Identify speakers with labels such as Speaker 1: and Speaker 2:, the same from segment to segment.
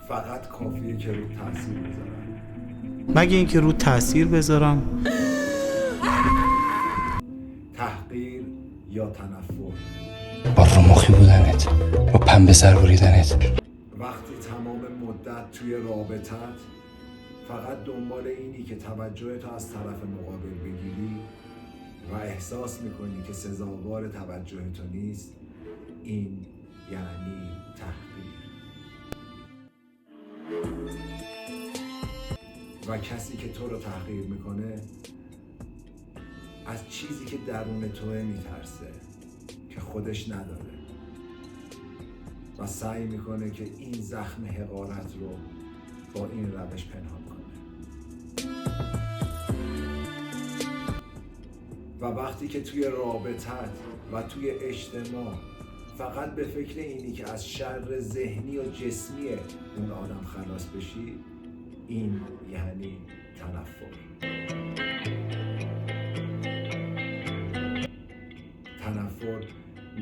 Speaker 1: فقط کافیه که رو تاثیر بذارم.
Speaker 2: مگه اینکه رو تاثیر بذارم؟
Speaker 1: تحقیر یا تنفر.
Speaker 3: با رمخی بودنت، با پنبه سر بریدنت.
Speaker 1: وقتی تمام مدت توی رابطت فقط دنبال اینی که توجه تو از طرف مقابل بگیری و احساس میکنی که سزاوار توجه تو نیست، این یعنی تحقیر. و کسی که تو رو تحقیر میکنه از چیزی که درون توه میترسه که خودش نداره و سعی میکنه که این زخم حقارت رو با این روش پنهان کنه. و وقتی که توی رابطت و توی اجتماع فقط به فکر اینی که از شر ذهنی و جسمی اون آدم خلاص بشی، این یعنی تنفر. تنفر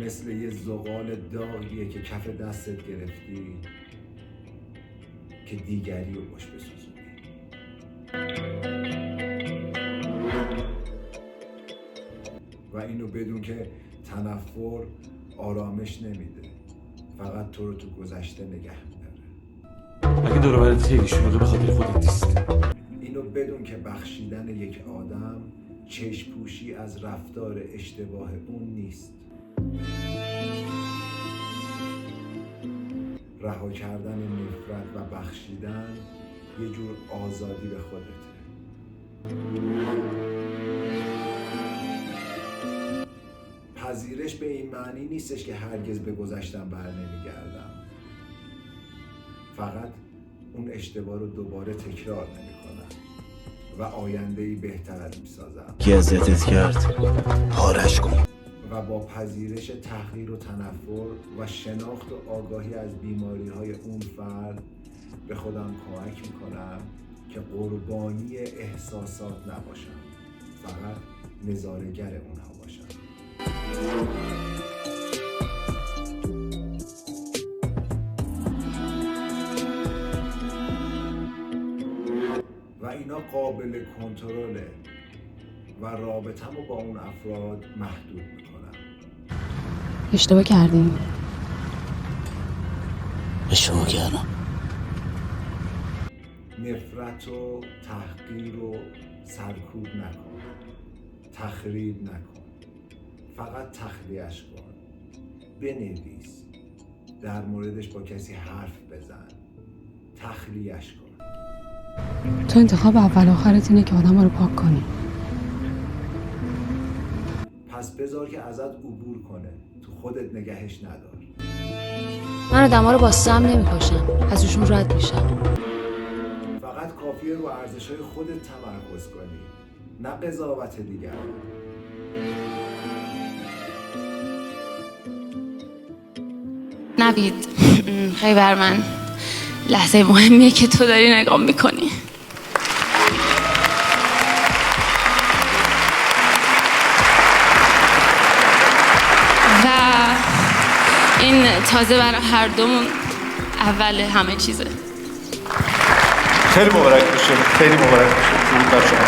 Speaker 1: مثل یه زغال داغیه که کف دستت گرفتی که دیگری رو باش بسوزونی. و اینو بدون که تنفر آرامش نمیده، فقط تو رو تو گذشته نگه میداره.
Speaker 4: اگه دور و برت خیلی شلوغه به خاطر خودت نیست.
Speaker 1: اینو بدون که بخشیدن یک آدم چشم پوشی از رفتار اشتباه اون نیست. رها کردن نفرت و بخشیدن یه جور آزادی به خودته. پذیرش به این معنی نیستش که هرگز به گذشتم بر نمیگردم، فقط اون اشتباه رو دوباره تکرار نمی‌کنم و آینده‌ای بهتر می‌سازم.
Speaker 2: کی اذیتت کرد؟ پارش کن.
Speaker 1: و با پذیرش تحقیر و تنفر و شناخت و آگاهی از بیماری‌های اون فرد به خودم کمک می‌کنم که قربانی احساسات نباشم، فقط نظاره‌گر اونها باشم. و اینا قابل کنترله و رابطه‌مو با اون افراد محدود میکنم.
Speaker 5: اشتباه کردیم.
Speaker 2: اشتباه کردم.
Speaker 1: نفرت و تحقیر و سرکوب نکن، تخریب نکن، فقط تخلیه‌اش کن. بنویس، در موردش با کسی حرف بزن، تخلیه‌اش کن.
Speaker 5: تو انتخاب اول آخرت اینه که آدم رو پاک کنی.
Speaker 1: پس بذار که ازت عبور کنه، تو خودت نگهش ندار.
Speaker 6: من آدم‌ها رو با سم نمی‌کشم، ازشون رد میشم.
Speaker 1: فقط کافیه رو ارزش‌های خودت تمرکز کنی، نه قضاوت دیگران.
Speaker 6: نوید، خیلی بر من لحظه مهمیه که تو داری نگام میکنی. و این تازه برای هر دومون اول همه چیزه.
Speaker 4: خیلی مبارک بشه، خیلی مبارک بشه. درود بر شما.